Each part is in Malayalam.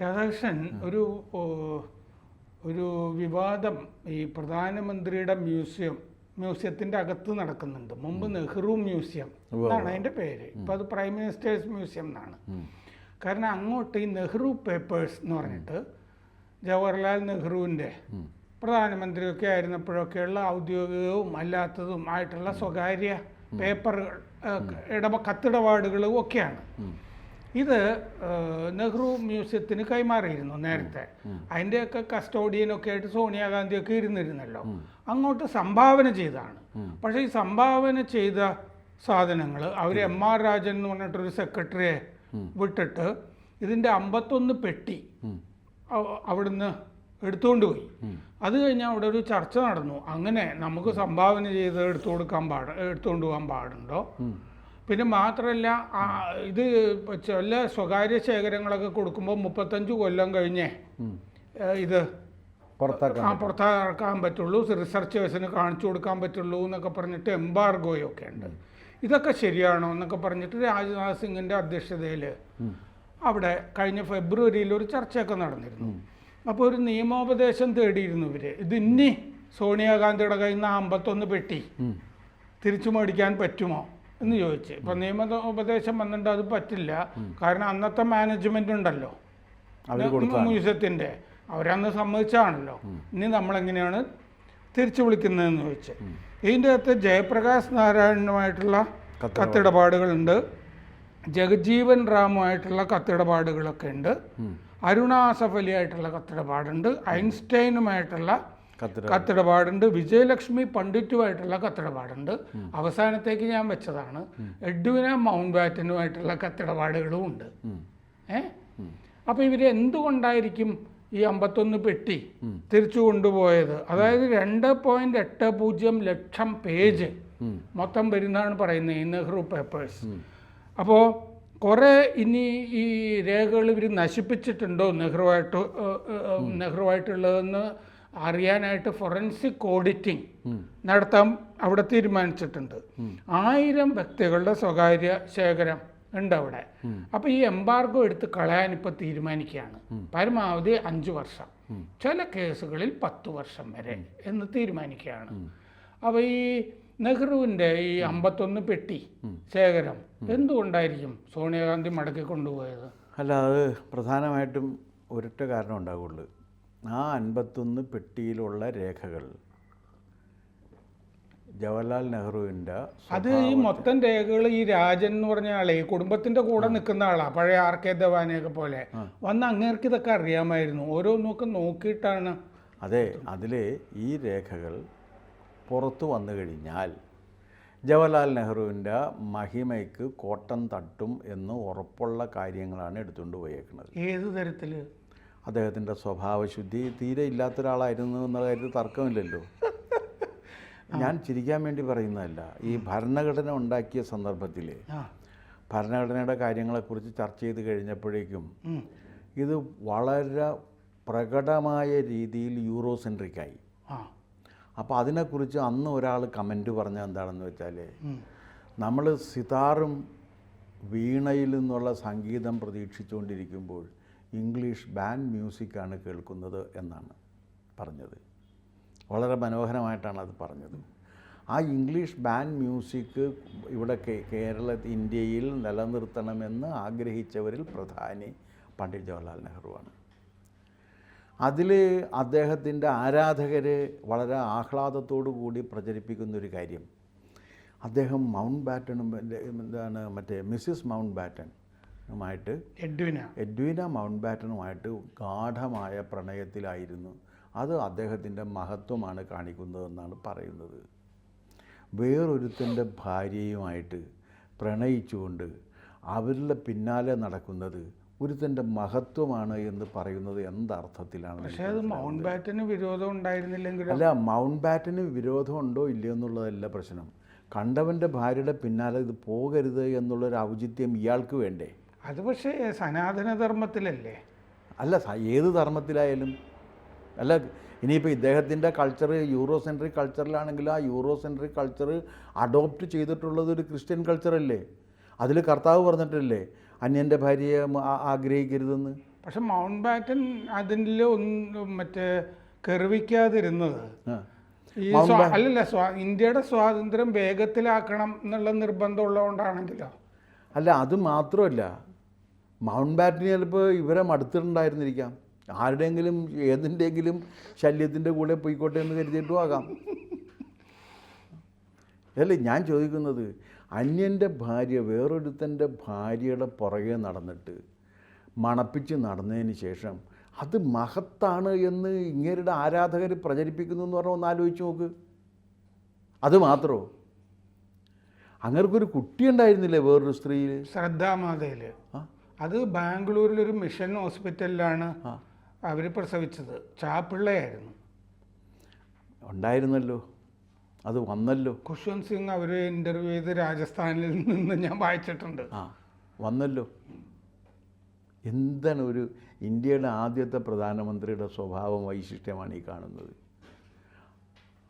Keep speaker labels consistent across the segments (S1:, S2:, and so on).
S1: രാധാകൃഷ്ണൻ ഒരു വിവാദം ഈ പ്രധാനമന്ത്രിയുടെ മ്യൂസിയത്തിൻ്റെ അകത്ത് നടക്കുന്നുണ്ട്. മുമ്പ് നെഹ്റു മ്യൂസിയം എന്നാണ് അതിൻ്റെ പേര്, ഇപ്പോൾ അത് പ്രൈം മിനിസ്റ്റേഴ്സ് മ്യൂസിയം എന്നാണ്. കാരണം അങ്ങോട്ട് ഈ നെഹ്റു പേപ്പേഴ്സ് എന്ന് പറഞ്ഞിട്ട് ജവഹർലാൽ നെഹ്റുവിൻ്റെ പ്രധാനമന്ത്രിയൊക്കെ ആയിരുന്നപ്പോഴൊക്കെയുള്ള ഔദ്യോഗികവും അല്ലാത്തതും ആയിട്ടുള്ള സ്വകാര്യ പേപ്പറുകൾ കത്തിടപാടുകളും ഒക്കെയാണ്. ഇത് നെഹ്റു മ്യൂസിയത്തിന് കൈമാറിയിരുന്നു നേരത്തെ. അതിൻ്റെയൊക്കെ കസ്റ്റോഡിയനൊക്കെ ആയിട്ട് സോണിയാഗാന്ധിയൊക്കെ ഇരുന്നിരുന്നല്ലോ. അങ്ങോട്ട് സംഭാവന ചെയ്തതാണ്. പക്ഷേ ഈ സംഭാവന ചെയ്ത സാധനങ്ങൾ അവർ M.R. രാജൻ എന്ന് പറഞ്ഞിട്ടൊരു സെക്രട്ടറിയെ വിട്ടിട്ട് ഇതിൻ്റെ 51 പെട്ടി അവിടുന്ന് എടുത്തുകൊണ്ട് പോയി. അത് കഴിഞ്ഞാൽ അവിടെ ഒരു ചർച്ച നടന്നു. അങ്ങനെ നമുക്ക് സംഭാവന ചെയ്ത് എടുത്തുകൊണ്ട് പോകാൻ പാടുണ്ടോ? പിന്നെ മാത്രമല്ല, ഇത് ചില സ്വകാര്യ ശേഖരങ്ങളൊക്കെ കൊടുക്കുമ്പോൾ 35 കൊല്ലം കഴിഞ്ഞേ ഇത് പുറത്താക്കാൻ പറ്റുള്ളൂ, റിസർച്ചേഴ്സിന് കാണിച്ചു കൊടുക്കാൻ പറ്റുള്ളൂ എന്നൊക്കെ പറഞ്ഞിട്ട് എംബാർഗോയൊക്കെ ഉണ്ട്. ഇതൊക്കെ ശരിയാണോ എന്നൊക്കെ പറഞ്ഞിട്ട് രാജ്നാഥ് സിംഗിൻ്റെ അധ്യക്ഷതയിൽ അവിടെ കഴിഞ്ഞ ഫെബ്രുവരിയിൽ ഒരു ചർച്ചയൊക്കെ നടന്നിരുന്നു. അപ്പോൾ ഒരു നിയമോപദേശം തേടിയിരുന്നു ഇവർ. ഇത് ഇനി സോണിയാഗാന്ധിയുടെ കയ്യിൽ നിന്ന് 51 പെട്ടി തിരിച്ചു മേടിക്കാൻ പറ്റുമോ എന്ന് ചോദിച്ച്. ഇപ്പം നിയമോപദേശം വന്നിട്ട് അത് പറ്റില്ല, കാരണം അന്നത്തെ മാനേജ്മെൻ്റ് ഉണ്ടല്ലോ മ്യൂസിയത്തിൻ്റെ, അവരന്ന് സമ്മതിച്ചാണല്ലോ. ഇനി നമ്മളെങ്ങനെയാണ് തിരിച്ചു വിളിക്കുന്നതെന്ന് ചോദിച്ച്. ഇതിൻ്റെ അകത്ത് ജയപ്രകാശ് നാരായണനുമായിട്ടുള്ള കത്തിടപാടുകളുണ്ട്, ജഗജീവൻ റാമുമായിട്ടുള്ള കത്തിടപാടുകളൊക്കെ ഉണ്ട്, അരുണ ആസഫ് അലിയായിട്ടുള്ള കത്തിടപാടുണ്ട്, ഐൻസ്റ്റൈനുമായിട്ടുള്ള കത്തിടപാടുണ്ട്, വിജയലക്ഷ്മി പണ്ഡിറ്റുമായിട്ടുള്ള കത്തിടപാടുണ്ട്. അവസാനത്തേക്ക് ഞാൻ വെച്ചതാണ് എഡ്വിന മൗണ്ട് ബാറ്റനുമായിട്ടുള്ള കത്തിടപാടുകളും ഉണ്ട്. അപ്പോൾ ഇവർ എന്തുകൊണ്ടായിരിക്കും ഈ 51 പെട്ടി തിരിച്ചു കൊണ്ടുപോയത്? അതായത് 2.80 ലക്ഷം പേജ് മൊത്തം വരുന്നതാണ് പറയുന്നത് ഈ നെഹ്റു പേപ്പേഴ്സ്. അപ്പോൾ കുറേ ഇനി ഈ രേഖകൾ ഇവർ നശിപ്പിച്ചിട്ടുണ്ടോ നെഹ്റുവായിട്ടുള്ളതെന്ന് അറിയാനായിട്ട് ഫോറൻസിക് ഓഡിറ്റിംഗ് നടത്താൻ അവിടെ തീരുമാനിച്ചിട്ടുണ്ട്. 1000 വ്യക്തികളുടെ സ്വകാര്യ ശേഖരം ഉണ്ട് അവിടെ. അപ്പോൾ ഈ എംബാർഗോ എടുത്ത് കളയാൻ ഇപ്പോൾ തീരുമാനിക്കുകയാണ്. പരമാവധി 5 വർഷം, ചില കേസുകളിൽ 10 വർഷം വരെ എന്ന് തീരുമാനിക്കുകയാണ്. അപ്പോൾ ഈ നെഹ്റുവിൻ്റെ ഈ 51 പെട്ടി ശേഖരം എന്തുകൊണ്ടായിരിക്കും സോണിയാഗാന്ധി മടക്കി കൊണ്ടുപോയത്?
S2: അല്ല, അത് പ്രധാനമായിട്ടും ഒരൊറ്റ കാരണം ഉണ്ടാവുള്ളൂ. ആ 51 പെട്ടിയിലുള്ള രേഖകൾ ജവഹർലാൽ നെഹ്റുവിൻ്റെ,
S1: അത് ഈ മൊത്തം രേഖകൾ ഈ രാജൻ എന്ന് പറഞ്ഞ ആളെ ഈ കുടുംബത്തിൻ്റെ കൂടെ നിൽക്കുന്ന ആളാണ്, പഴയ R.K. ധവാനെയൊക്കെ പോലെ വന്ന് അങ്ങേർക്ക് ഇതൊക്കെ അറിയാമായിരുന്നു. ഓരോന്നൊക്കെ നോക്കിയിട്ടാണ്.
S2: അതെ, അതിൽ ഈ രേഖകൾ പുറത്തു വന്നു കഴിഞ്ഞാൽ ജവഹർലാൽ നെഹ്റുവിൻ്റെ മഹിമയ്ക്ക് കോട്ടം തട്ടും എന്ന് ഉറപ്പുള്ള കാര്യങ്ങളാണ് എടുത്തുകൊണ്ട് പോയേക്കുന്നത്.
S1: ഏത് തരത്തിൽ?
S2: അദ്ദേഹത്തിൻ്റെ സ്വഭാവശുദ്ധി തീരെ ഇല്ലാത്ത ഒരാളായിരുന്നു എന്നുള്ള കാര്യത്തിൽ തർക്കമില്ലല്ലോ. ഞാൻ ചിരിക്കാൻ വേണ്ടി പറയുന്നതല്ല. ഈ ഭരണഘടന ഉണ്ടാക്കിയ സന്ദർഭത്തിൽ ഭരണഘടനയുടെ കാര്യങ്ങളെക്കുറിച്ച് ചർച്ച ചെയ്ത് കഴിഞ്ഞപ്പോഴേക്കും ഇത് വളരെ പ്രകടമായ രീതിയിൽ യൂറോസെൻട്രിക്കായി. അപ്പോൾ അതിനെക്കുറിച്ച് അന്ന് ഒരാൾ കമൻറ്റ് പറഞ്ഞത് എന്താണെന്ന് വെച്ചാൽ, നമ്മൾ സിതാറും വീണയിൽ നിന്നുള്ള സംഗീതം പ്രതീക്ഷിച്ചുകൊണ്ടിരിക്കുമ്പോൾ ഇംഗ്ലീഷ് ബാൻഡ് മ്യൂസിക്കാണ് കേൾക്കുന്നത് എന്നാണ് പറഞ്ഞത്. വളരെ മനോഹരമായിട്ടാണ് അത് പറഞ്ഞത്. ആ ഇംഗ്ലീഷ് ബാൻഡ് മ്യൂസിക് ഇവിടെ ഇന്ത്യയിൽ നിലനിർത്തണമെന്ന് ആഗ്രഹിച്ചവരിൽ പ്രധാനി പണ്ഡിറ്റ് ജവഹർലാൽ നെഹ്റുവാണ്. അതിൽ അദ്ദേഹത്തിൻ്റെ ആരാധകർ വളരെ ആഹ്ലാദത്തോടു കൂടി പ്രചരിപ്പിക്കുന്നൊരു കാര്യം, അദ്ദേഹം മൗണ്ട് ബാറ്റനും മറ്റേ മിസ്സിസ് മൗണ്ട് ബാറ്റനുമായിട്ട് എഡ്വിന മൗണ്ട് ബാറ്റനുമായിട്ട് ഗാഢമായ പ്രണയത്തിലായിരുന്നു. അത് അദ്ദേഹത്തിൻ്റെ മഹത്വമാണ് കാണിക്കുന്നതെന്നാണ് പറയുന്നത്. വേറൊരുത്തൻ്റെ ഭാര്യയുമായിട്ട് പ്രണയിച്ചുകൊണ്ട് അവരുടെ പിന്നാലെ നടക്കുന്നത് ഒരുത്തൻ്റെ മഹത്വമാണ് എന്ന് പറയുന്നത് എന്തർത്ഥത്തിലാണ്?
S1: പക്ഷേ അത് മൗണ്ട് ബാറ്റന് വിരോധം ഉണ്ടായിരുന്നില്ലെങ്കിൽ
S2: അല്ല, മൗണ്ട് ബാറ്റന് വിരോധം ഉണ്ടോ ഇല്ലയോ എന്നുള്ളതല്ല പ്രശ്നം. കണ്ടവൻ്റെ ഭാര്യയുടെ പിന്നാലെ ഇത് പോകരുത് എന്നുള്ളൊരു ഔചിത്യം ഇയാൾക്ക് വേണ്ടേ?
S1: അത് പക്ഷേ സനാതനധർമ്മത്തിലല്ലേ?
S2: അല്ല, ഏത് ധർമ്മത്തിലായാലും. അല്ല, ഇനിയിപ്പോൾ ഇദ്ദേഹത്തിൻ്റെ കൾച്ചർ യൂറോസെൻട്രിക് കൾച്ചറിലാണെങ്കിൽ ആ യൂറോസെൻട്രിക് കൾച്ചർ അഡോപ്റ്റ് ചെയ്തിട്ടുള്ളത് ഒരു ക്രിസ്ത്യൻ കൾച്ചറല്ലേ? അതിൽ കർത്താവ് പറഞ്ഞിട്ടില്ലേ അന്യൻ്റെ ഭാര്യയെ ആഗ്രഹിക്കരുതെന്ന്?
S1: പക്ഷെ മൗണ്ട് ബാറ്റൻ അതിൽ ഒന്നും മറ്റേ കെറിവിക്കാതിരുന്നത് ഈ അല്ലല്ല ഇന്ത്യയുടെ സ്വാതന്ത്ര്യം വേഗത്തിലാക്കണം എന്നുള്ള നിർബന്ധം ഉള്ളതുകൊണ്ടാണെങ്കിലോ.
S2: അല്ല, അത് മാത്രമല്ല, മൗണ്ട് ബാറ്റന് ചിലപ്പോൾ ഇവരെ മടുത്തിട്ടുണ്ടായിരുന്നിരിക്കാം. ആരുടെയെങ്കിലും ഏതിൻ്റെയെങ്കിലും ശല്യത്തിൻ്റെ കൂടെ പോയിക്കോട്ടെ എന്ന് കരുതിയിട്ടും ആകാം. അല്ലേ ഞാൻ ചോദിക്കുന്നത്, അന്യൻ്റെ ഭാര്യ വേറൊരുത്തൻ്റെ ഭാര്യയുടെ പുറകെ നടന്നിട്ട് മണപ്പിച്ച് നടന്നതിന് ശേഷം അത് മഹത്താണ് എന്ന് ഇങ്ങേരുടെ ആരാധകർ പ്രചരിപ്പിക്കുന്നു എന്ന് പറഞ്ഞാൽ ഒന്ന് ആലോചിച്ച് നോക്ക്. അത് മാത്രമോ, അങ്ങനൊരു കുട്ടി ഉണ്ടായിരുന്നില്ലേ വേറൊരു സ്ത്രീയിൽ,
S1: ശ്രദ്ധാമാതയിൽ. അത് ബാംഗ്ലൂരിലൊരു മിഷൻ ഹോസ്പിറ്റലിലാണ് അവർ പ്രസവിച്ചത്. ചാപ്പിള്ളയായിരുന്നു.
S2: ഉണ്ടായിരുന്നല്ലോ, അത് വന്നല്ലോ.
S1: ഖുഷ്വന്ത് സിംഗ് അവർ ഇൻ്റർവ്യൂ ചെയ്ത് രാജസ്ഥാനിൽ നിന്ന് ഞാൻ വായിച്ചിട്ടുണ്ട്.
S2: വന്നല്ലോ. എന്താണ് ഒരു ഇന്ത്യയുടെ ആദ്യത്തെ പ്രധാനമന്ത്രിയുടെ സ്വഭാവ വൈശിഷ്ട്യമാണ് ഈ കാണുന്നത്.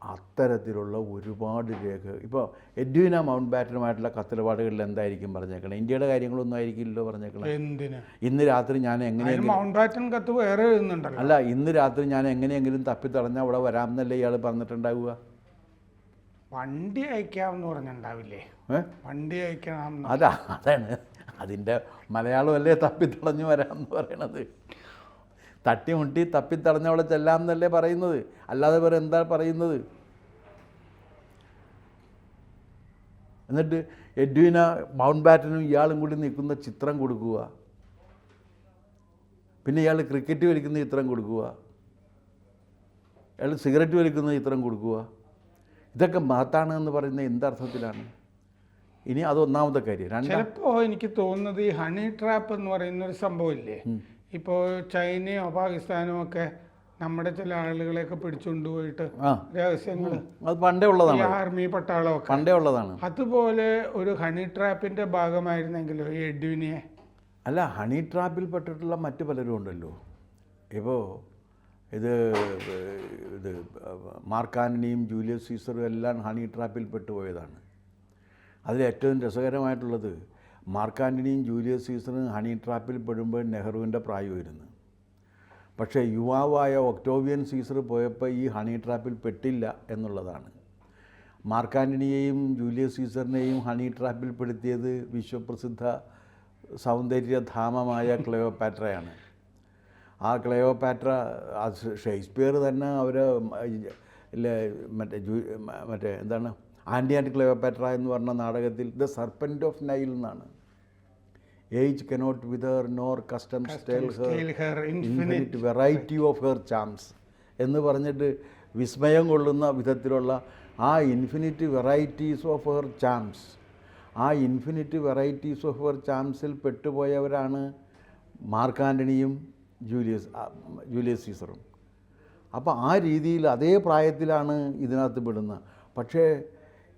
S2: അത്തരത്തിലുള്ള ഒരുപാട് രേഖ. ഇപ്പോൾ എഡ്വിന മൗണ്ട് ബാറ്റനുമായിട്ടുള്ള കത്തിടപാടുകളിൽ എന്തായിരിക്കും പറഞ്ഞേക്കണം? ഇന്ത്യയുടെ കാര്യങ്ങളൊന്നും ആയിരിക്കില്ലല്ലോ പറഞ്ഞേക്കണം.
S1: എന്തിന്?
S2: ഇന്ന് രാത്രി ഞാൻ എങ്ങനെയെങ്കിലും
S1: മൗണ്ട് ബാറ്റൻ കത്ത് വേറെ എഴുതുന്നുണ്ടല്ലോ.
S2: അല്ല, ഇന്ന് രാത്രി ഞാൻ എങ്ങനെയെങ്കിലും തപ്പിത്തടഞ്ഞാൽ അവിടെ വരാമെന്നല്ലേ ഇയാൾ പറഞ്ഞിട്ടുണ്ടാവുക.
S1: വണ്ടി അയക്കാമെന്ന് പറഞ്ഞിട്ടുണ്ടാവില്ലേ? വണ്ടി അയക്കണം.
S2: അതാണ് അതിൻ്റെ മലയാളമല്ലേ തപ്പിത്തടഞ്ഞു വരാമെന്ന് പറയണത്. തട്ടിമുട്ടി തപ്പിത്തടഞ്ഞവിടെ ചെല്ലാമെന്നല്ലേ പറയുന്നത്, അല്ലാതെ വേറെ എന്താ പറയുന്നത്? എന്നിട്ട് എഡ്വിന മൗണ്ട് ബാറ്റനും ഇയാളും കൂടി നിൽക്കുന്ന ചിത്രം കൊടുക്കുക, പിന്നെ ഇയാൾ ക്രിക്കറ്റ് വലിക്കുന്ന ചിത്രം കൊടുക്കുക, ഇയാൾ സിഗരറ്റ് വലിക്കുന്ന ചിത്രം കൊടുക്കുക. ഇതൊക്കെ മഹത്താണ് എന്ന് പറയുന്നത് എന്തർത്ഥത്തിലാണ്? ഇനി അത് ഒന്നാമത്തെ കാര്യം.
S1: ചിലപ്പോൾ എനിക്ക് തോന്നുന്നത് ഈ ഹണി ട്രാപ്പ് എന്ന് പറയുന്നൊരു സംഭവമില്ലേ, ഇപ്പോൾ ചൈനയോ പാകിസ്ഥാനോ ഒക്കെ നമ്മുടെ ചില ആളുകളെയൊക്കെ പിടിച്ചുകൊണ്ടുപോയിട്ട് രഹസ്യങ്ങൾ,
S2: അത് പണ്ടേ ഉള്ളതാണ്,
S1: ആർമി പട്ടാളമൊക്കെ
S2: പണ്ടേ ഉള്ളതാണ്.
S1: അതുപോലെ ഒരു ഹണി ട്രാപ്പിൻ്റെ ഭാഗമായിരുന്നെങ്കിലോ ഈ എഡ്വിനിയെ?
S2: അല്ല, ഹണി ട്രാപ്പിൽ പെട്ടിട്ടുള്ള മറ്റു പലരും ഉണ്ടല്ലോ. ഇപ്പോൾ ഇത് മാർക്ക് ആൻ്റണിയും ജൂലിയസ് സീസറും എല്ലാം ഹണി ട്രാപ്പിൽ പെട്ടുപോയതാണ്. അതിലേറ്റവും രസകരമായിട്ടുള്ളത്, മാർക്ക് ആൻ്റണിയും ജൂലിയസ് സീസറും ഹണി ട്രാപ്പിൽ പെടുമ്പോൾ നെഹ്റുവിൻ്റെ പ്രായമായിരുന്നു. പക്ഷേ യുവാവായ ഒക്ടോവിയൻ സീസർ പോയപ്പോൾ ഈ ഹണി ട്രാപ്പിൽ പെട്ടില്ല എന്നുള്ളതാണ്. മാർക്ക് ആൻ്റണിയെയും ജൂലിയസ് സീസറിനെയും ഹണി ട്രാപ്പിൽ പെടുത്തിയത് വിശ്വപ്രസിദ്ധ സൗന്ദര്യധാമമായ ക്ലെയോപാട്രയാണ്. ആ ക്ലെയോപാട്ര, ഷേക്സ്പിയർ തന്നെ അവർ മറ്റേ എന്താണ് ആൻറ്റി ആൻഡ് ക്ലെയോപാട്ര എന്ന് പറഞ്ഞ നാടകത്തിൽ ദ സർപ്പൻറ്റ് ഓഫ് നൈൽ എന്നാണ്. Age cannot wither nor customs tell her infinite variety of her charms എന്ന് പറഞ്ഞിട്ട് വിസ്മയം കൊള്ളുന്ന വിധത്തിലുള്ള ആ infinite varieties of her charms, ആ ഇൻഫിനിറ്റ് വെറൈറ്റീസ് ഓഫ് ഹെർ ചാംസിൽ പെട്ടുപോയവരാണ് മാർക്ക് ആൻ്റണിയും ജൂലിയസ് സീസറും. അപ്പോൾ ആ രീതിയിൽ അതേ പ്രായത്തിലാണ് ഇതിനകത്ത് പെടുന്നത്. പക്ഷേ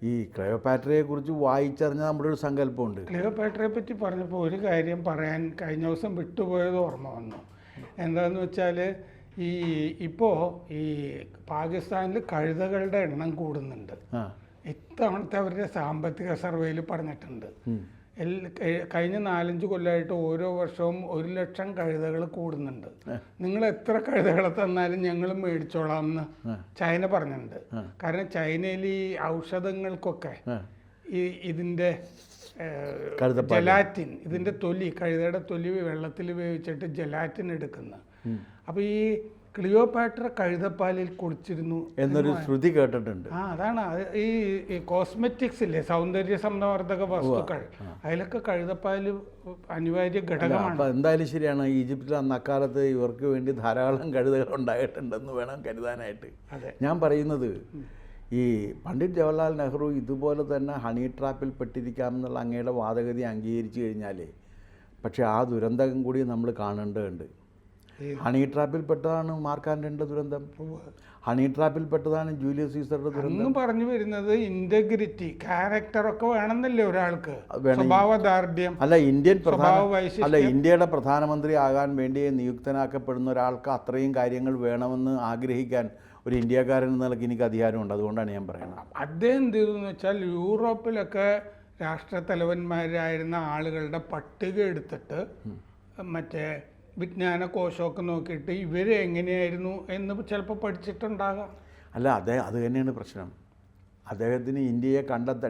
S2: ഈ ക്ലെയോപാട്രയെക്കുറിച്ച് വായിച്ചറിഞ്ഞാൽ നമ്മുടെ ഒരു സങ്കല്പമുണ്ട്.
S1: ക്ലെയോപാട്രയെ പറ്റി പറഞ്ഞപ്പോൾ ഒരു കാര്യം പറയാൻ കഴിഞ്ഞ ദിവസം വിട്ടുപോയത് ഓർമ്മ വന്നു. എന്താണെന്ന് വെച്ചാൽ ഇപ്പോൾ ഈ പാകിസ്ഥാനിൽ കഴുതകളുടെ എണ്ണം കൂടുന്നുണ്ട്. ഇത്തവണത്തെ അവരുടെ സാമ്പത്തിക സർവേയിൽ പറഞ്ഞിട്ടുണ്ട്, കഴിഞ്ഞ 4-5 കൊല്ലമായിട്ട് ഓരോ വർഷവും 1,00,000 കഴുതകൾ കൂടുന്നുണ്ട്. നിങ്ങൾ എത്ര കഴുതകളെ തന്നാലും ഞങ്ങൾ മേടിച്ചോളാം എന്ന് ചൈന പറഞ്ഞിട്ടുണ്ട്. കാരണം ചൈനയിൽ ഈ ഔഷധങ്ങൾക്കൊക്കെ ഇതിൻ്റെ ജലാറ്റിൻ, ഇതിൻ്റെ തൊലി, കഴുതയുടെ തൊലി വെള്ളത്തിൽ വേവിച്ചിട്ട് ജലാറ്റിൻ എടുക്കുന്ന. അപ്പോൾ ഈ ക്ലിയോപാട്ര കഴുതപ്പാലിൽ കുളിച്ചിരുന്നു
S2: എന്നൊരു ശ്രുതി കേട്ടിട്ടുണ്ട്.
S1: അതാണ് ഈ കോസ്മെറ്റിക്സ് ഇല്ലേ, സൗന്ദര്യ സംവർദ്ധക വസ്തുക്കൾ, അതിലൊക്കെ കഴുതപ്പാല് അനിവാര്യ ഘടകമാണ്.
S2: അപ്പോൾ എന്തായാലും ശരിയാണ്, ഈജിപ്തിൽ അന്ന് അക്കാലത്ത് ഇവർക്ക് വേണ്ടി ധാരാളം കഴുതകൾ ഉണ്ടായിട്ടുണ്ടെന്ന് വേണം കരുതാനായിട്ട്. ഞാൻ പറയുന്നത്, ഈ പണ്ഡിറ്റ് ജവഹർലാൽ നെഹ്റു ഇതുപോലെ തന്നെ ഹണി ട്രാപ്പിൽ പെട്ടിരിക്കാമെന്നുള്ള അങ്ങയുടെ വാദഗതി അംഗീകരിച്ചു കഴിഞ്ഞാൽ, പക്ഷേ ആ ദുരന്തം കൂടി നമ്മൾ കാണേണ്ടതുണ്ട്. ഹണി ട്രാപ്പിൽ പെട്ടതാണ് മാർക്ക് ആൻ്റണിയുടെ ദുരന്തം, ഹണി ട്രാപ്പിൽ പെട്ടതാണ് ജൂലിയസ് സീസറുടെ ദുരന്തം.
S1: പറഞ്ഞു വരുന്നത് ഇന്റഗ്രിറ്റി, ക്യാരക്ടറൊക്കെ വേണമെന്നല്ലേ ഒരാൾക്ക്, സ്വഭാവദാർഢ്യം.
S2: അല്ല, ഇന്ത്യയുടെ പ്രധാനമന്ത്രി ആകാൻ വേണ്ടി നിയുക്തനാക്കപ്പെടുന്ന ഒരാൾക്ക് അത്രയും കാര്യങ്ങൾ വേണമെന്ന് ആഗ്രഹിക്കാൻ ഒരു ഇന്ത്യക്കാരൻ എന്ന നിലയ്ക്ക് എനിക്ക് അധികാരമുണ്ട്. അതുകൊണ്ടാണ് ഞാൻ പറയുന്നത്.
S1: അദ്ദേഹം എന്ത് ചെയ്തെന്ന് വെച്ചാൽ യൂറോപ്പിലൊക്കെ രാഷ്ട്രത്തലവന്മാരായിരുന്ന ആളുകളുടെ പട്ടിക എടുത്തിട്ട് മറ്റേ വിജ്ഞാന കോശമൊക്കെ നോക്കിയിട്ട് ഇവർ എങ്ങനെയായിരുന്നു എന്ന് ചിലപ്പോൾ പഠിച്ചിട്ടുണ്ടാകാം.
S2: അല്ല, അത് തന്നെയാണ് പ്രശ്നം. അദ്ദേഹത്തിന് ഇന്ത്യയെ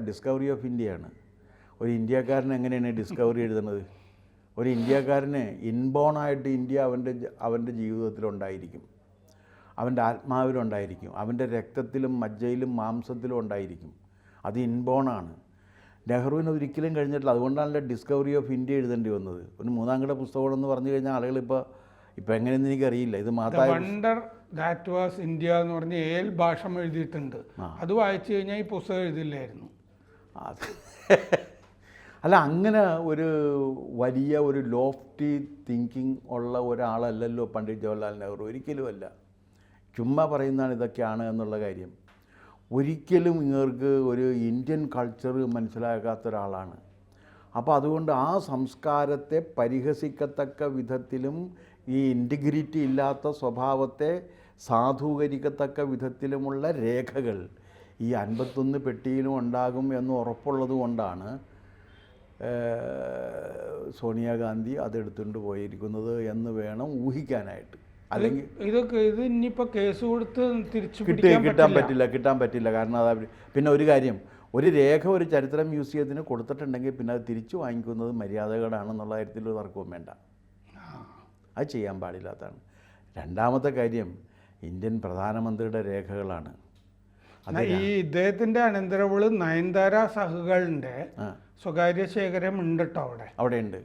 S2: ഡിസ്കവറി ഓഫ് ഇന്ത്യയാണ്. ഒരു ഇന്ത്യക്കാരൻ എങ്ങനെയാണ് ഡിസ്കവറി എഴുതുന്നത്? ഒരു ഇന്ത്യക്കാരന് ഇൻബോണായിട്ട് ഇന്ത്യ അവൻ്റെ ജീവിതത്തിലുണ്ടായിരിക്കും, അവൻ്റെ ആത്മാവിലുണ്ടായിരിക്കും, അവൻ്റെ രക്തത്തിലും മജ്ജയിലും മാംസത്തിലും ഉണ്ടായിരിക്കും. അത് ഇൻബോണാണ്. നെഹ്റുവിന് ഒരിക്കലും കഴിഞ്ഞിട്ടില്ല. അതുകൊണ്ടാണല്ലോ ഡിസ്കവറി ഓഫ് ഇന്ത്യ എഴുതേണ്ടി വന്നത്. ഒരു മൂന്നാംകിട പുസ്തകമെന്ന് പറഞ്ഞു കഴിഞ്ഞാൽ ആളുകൾ ഇപ്പോൾ എങ്ങനെയെന്ന് എനിക്കറിയില്ല. ഇത്
S1: വണ്ടർ ദാറ്റ് വാസ് ഇന്ത്യ എന്ന് പറഞ്ഞ് 7 ഭാഷ എഴുതിയിട്ടുണ്ട്. അത് വായിച്ചു കഴിഞ്ഞാൽ ഈ പുസ്തകം എഴുതില്ലായിരുന്നു.
S2: അത് അല്ല, അങ്ങനെ ഒരു വലിയ ഒരു ലോഫ്റ്റി തിങ്കിങ് ഉള്ള ഒരാളല്ലല്ലോ പണ്ഡിറ്റ് ജവഹർലാൽ നെഹ്റു. ഒരിക്കലുമല്ല. ചുമ്മാ പറയുന്നതാണ് ഇതൊക്കെയാണ് എന്നുള്ള കാര്യം. ഒരിക്കലും ഇവർക്ക് ഒരു ഇന്ത്യൻ കൾച്ചർ മനസ്സിലാക്കാത്ത ഒരാളാണ്. അപ്പോൾ അതുകൊണ്ട് ആ സംസ്കാരത്തെ പരിഹസിക്കത്തക്ക വിധത്തിലും ഈ ഇൻറ്റിഗ്രിറ്റി ഇല്ലാത്ത സ്വഭാവത്തെ സാധൂകരിക്കത്തക്ക വിധത്തിലുമുള്ള രേഖകൾ ഈ 51 പെട്ടിയിലും ഉണ്ടാകും എന്ന് ഉറപ്പുള്ളത് കൊണ്ടാണ് സോണിയാഗാന്ധി അതെടുത്തുകൊണ്ട് പോയിരിക്കുന്നത് എന്ന് വേണം ഊഹിക്കാനായിട്ട്. അല്ലെങ്കിൽ
S1: ഇത് ഇനിയിപ്പോൾ കേസ് കൊടുത്ത് തിരിച്ചു
S2: കിട്ടാൻ പറ്റില്ല. കാരണം അത് പിന്നെ ഒരു കാര്യം, ഒരു രേഖ ഒരു ചരിത്ര മ്യൂസിയത്തിന് കൊടുത്തിട്ടുണ്ടെങ്കിൽ പിന്നെ അത് തിരിച്ചു വാങ്ങിക്കുന്നത് മര്യാദകേടാണെന്നുള്ള കാര്യത്തിൽ ഒരു തർക്കവും വേണ്ട. അത് ചെയ്യാൻ പാടില്ലാത്തതാണ്. രണ്ടാമത്തെ കാര്യം, ഇന്ത്യൻ പ്രധാനമന്ത്രിയുടെ രേഖകളാണ്.
S1: ഈ ഇദ്ദേഹത്തിൻ്റെ അനന്തരവള് നയൻതാര സഹകളുടെ സ്വകാര്യ ശേഖരം ഉണ്ട് കേട്ടോ അവിടെ ഉണ്ട്.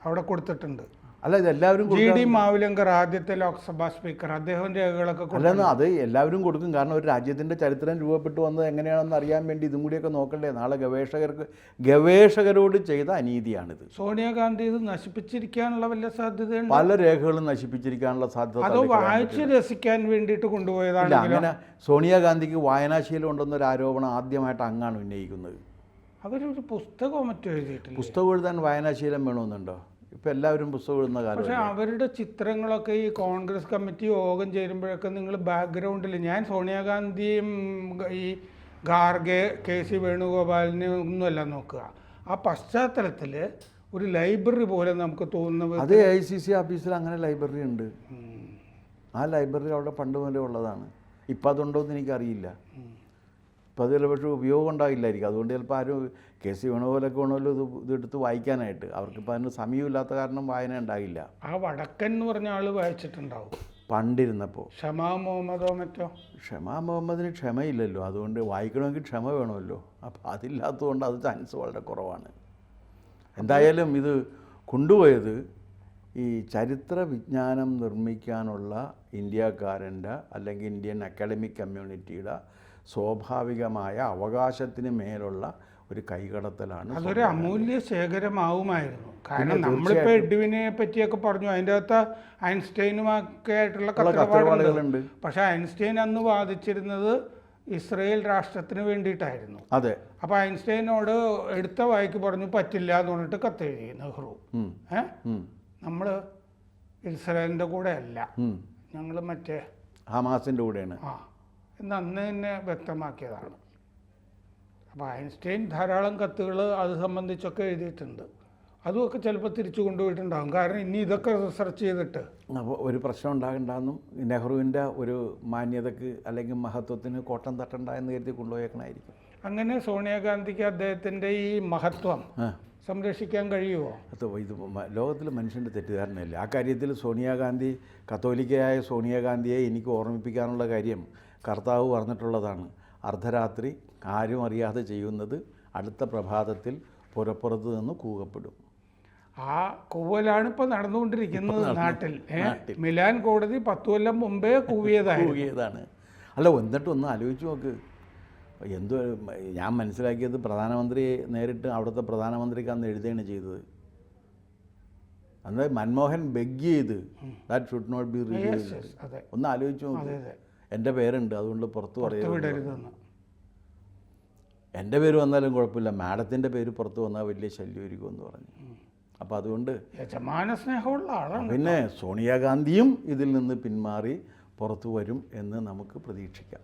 S1: അവിടെ കൊടുത്തിട്ടുണ്ട്.
S2: അല്ല, ഇതെല്ലാവരും
S1: GD മാവുലങ്കർ ആദ്യത്തെ ലോക്സഭാ സ്പീക്കർ, അദ്ദേഹം രേഖകളൊക്കെ
S2: അല്ലെന്ന് അത് എല്ലാവരും കൊടുക്കും. കാരണം ഒരു രാജ്യത്തിൻ്റെ ചരിത്രം രൂപപ്പെട്ടു വന്നത് എങ്ങനെയാണെന്ന് അറിയാൻ വേണ്ടി ഇതും കൂടിയൊക്കെ നോക്കണ്ടേ? നാളെ ഗവേഷകരോട് ചെയ്ത അനീതിയാണിത്.
S1: സോണിയാഗാന്ധി ഇത് നശിപ്പിച്ചിരിക്കാനുള്ള വല്ല സാധ്യതയുണ്ട്?
S2: പല രേഖകളും നശിപ്പിച്ചിരിക്കാനുള്ള സാധ്യത.
S1: അത് വായിച്ച് രസിക്കാൻ വേണ്ടിയിട്ട് കൊണ്ടുപോയതാണ്.
S2: അങ്ങനെ സോണിയാഗാന്ധിക്ക് വായനാശീലം ഉണ്ടെന്നൊരു ആരോപണം ആദ്യമായിട്ട് അങ്ങാണ് ഉന്നയിക്കുന്നത്.
S1: അവരൊരു പുസ്തകമോ മറ്റോ എഴുതിയിട്ടില്ല.
S2: പുസ്തകം എഴുതാൻ വായനാശീലം വേണമെന്നുണ്ടോ? ഇപ്പം എല്ലാവരും പുസ്തകം എഴുതുന്ന കാലം.
S1: പക്ഷേ അവരുടെ ചിത്രങ്ങളൊക്കെ ഈ കോൺഗ്രസ് കമ്മിറ്റി യോഗം ചേരുമ്പോഴൊക്കെ നിങ്ങൾ ബാക്ക്ഗ്രൗണ്ടിൽ, ഞാൻ സോണിയാഗാന്ധിയും ഈ ഖാർഗെ, KC വേണുഗോപാലിനെ ഒന്നുമല്ല നോക്കുക, ആ പശ്ചാത്തലത്തിൽ ഒരു ലൈബ്രറി പോലെ നമുക്ക് തോന്നുന്നത്.
S2: അത് ICC ഓഫീസിൽ അങ്ങനെ ലൈബ്രറി ഉണ്ട്. ആ ലൈബ്രറി അവിടെ പണ്ട് മുതലേ ഉള്ളതാണ്. ഇപ്പം അതുണ്ടോ എന്ന് എനിക്കറിയില്ല. ഇപ്പം അത് ചിലപ്പോൾ ഉപയോഗം ഉണ്ടാവില്ലായിരിക്കും. അതുകൊണ്ട് ചിലപ്പോൾ ആരും KC വേണുപോലൊക്കെ വേണമല്ലോ ഇതെടുത്ത് വായിക്കാനായിട്ട്. അവർക്കിപ്പോൾ അതിന് സമയമില്ലാത്ത കാരണം വായന ഉണ്ടാകില്ല.
S1: ആ വടക്കൻ എന്ന് പറഞ്ഞ ആൾ വായിച്ചിട്ടുണ്ടാവും
S2: പണ്ടിരുന്നപ്പോൾ.
S1: ഷമാ മുഹമ്മദോ മറ്റോ?
S2: ഷമാ മുഹമ്മദിന് ക്ഷമയില്ലല്ലോ. അതുകൊണ്ട് വായിക്കണമെങ്കിൽ ക്ഷമ വേണമല്ലോ. അപ്പോൾ അതില്ലാത്തതുകൊണ്ട് അത് ചാൻസ് വളരെ കുറവാണ്. എന്തായാലും ഇത് കൊണ്ടുപോയത് ഈ ചരിത്ര വിജ്ഞാനം നിർമ്മിക്കാനുള്ള ഇന്ത്യക്കാരൻ്റെ അല്ലെങ്കിൽ ഇന്ത്യൻ അക്കാഡമിക് കമ്മ്യൂണിറ്റിയുടെ സ്വാഭാവികമായ അവകാശത്തിന് മേലുള്ള ഒരു കൈകടത്തലാണ്.
S1: അതൊരു അമൂല്യ ശേഖരമാവുമായിരുന്നു. കാരണം നമ്മളിപ്പോൾ എഡ്വിനെ പറ്റിയൊക്കെ പറഞ്ഞു, അതിൻ്റെ അകത്ത് ഐൻസ്റ്റൈനുമൊക്കെ ആയിട്ടുള്ള കഥകളുണ്ട്. പക്ഷേ ഐൻസ്റ്റൈൻ അന്ന് വാദിച്ചിരുന്നത് ഇസ്രയേൽ രാഷ്ട്രത്തിന് വേണ്ടിയിട്ടായിരുന്നു.
S2: അതെ.
S1: അപ്പോൾ ഐൻസ്റ്റൈനോട് എടുത്ത വായിക്ക് പറഞ്ഞു പറ്റില്ല എന്ന് പറഞ്ഞിട്ട് കത്തെഴുതി നെഹ്റു. നമ്മൾ ഇസ്രയേലിൻ്റെ കൂടെ അല്ല, ഞങ്ങൾ മറ്റേ
S2: ഹമാസിൻ്റെ കൂടെയാണ്
S1: എന്ന് അന്ന് തന്നെ വ്യക്തമാക്കിയതാണ്. അപ്പോൾ ഐൻസ്റ്റൈൻ ധാരാളം കത്തുകൾ അത് സംബന്ധിച്ചൊക്കെ എഴുതിയിട്ടുണ്ട്. അതുമൊക്കെ ചിലപ്പോൾ തിരിച്ചു കൊണ്ടുപോയിട്ടുണ്ടാകും. കാരണം ഇനി ഇതൊക്കെ റിസർച്ച് ചെയ്തിട്ട്
S2: അപ്പോൾ ഒരു പ്രശ്നം ഉണ്ടാകണ്ടെന്നും നെഹ്റുവിൻ്റെ ഒരു മാന്യതയ്ക്ക് അല്ലെങ്കിൽ മഹത്വത്തിന് കോട്ടം തട്ടണ്ട എന്ന് കരുതി കൊണ്ടുപോയേക്കണായിരിക്കും.
S1: അങ്ങനെ സോണിയാഗാന്ധിക്ക് അദ്ദേഹത്തിൻ്റെ ഈ മഹത്വം സംരക്ഷിക്കാൻ കഴിയുമോ?
S2: ഇത് ലോകത്തിൽ മനുഷ്യൻ്റെ തെറ്റിദ്ധാരണയല്ല. ആ കാര്യത്തിൽ സോണിയാഗാന്ധി, കത്തോലിക്കയായ സോണിയാഗാന്ധിയെ എനിക്ക് ഓർമ്മിപ്പിക്കാനുള്ള കാര്യം കർത്താവ് പറഞ്ഞിട്ടുള്ളതാണ്. അർദ്ധരാത്രി ആരും അറിയാതെ ചെയ്യുന്നത് അടുത്ത പ്രഭാതത്തിൽ പുറപ്പുറത്ത് നിന്ന് കൂകപ്പെടും.
S1: ആ കൂവലാണ് ഇപ്പോൾ നടന്നുകൊണ്ടിരിക്കുന്നത് നാട്ടിൽ. മിലാൻ കോടതി 10 കൊല്ലം മുമ്പേ കൂവിയതാണ്.
S2: അല്ല, എന്നിട്ടൊന്ന് ആലോചിച്ച് നോക്ക്. ഞാൻ മനസ്സിലാക്കിയത് പ്രധാനമന്ത്രി നേരിട്ട് അവിടുത്തെ പ്രധാനമന്ത്രിക്ക് അന്ന് എഴുതുകയാണ് ചെയ്തത്. അന്ന് മൻമോഹൻ ബെഗ് ചെയ്ത് that should not be revealed. ഒന്ന് ആലോചിച്ച് നോക്ക്. എൻ്റെ പേരുണ്ട്, അതുകൊണ്ട് പുറത്ത് പറയരുതെന്ന്. എൻ്റെ പേര് വന്നാലും കുഴപ്പമില്ല, മാഡത്തിൻ്റെ പേര് പുറത്ത് വന്നാൽ വലിയ ശല്യമായിരിക്കും എന്ന് പറഞ്ഞു. അപ്പോൾ അതുകൊണ്ട്
S1: യജമാന സ്നേഹമുള്ള ആളാണ്.
S2: പിന്നെ സോണിയാഗാന്ധിയും ഇതിൽ നിന്ന് പിന്മാറി പുറത്തു വരും എന്ന് നമുക്ക് പ്രതീക്ഷിക്കാം.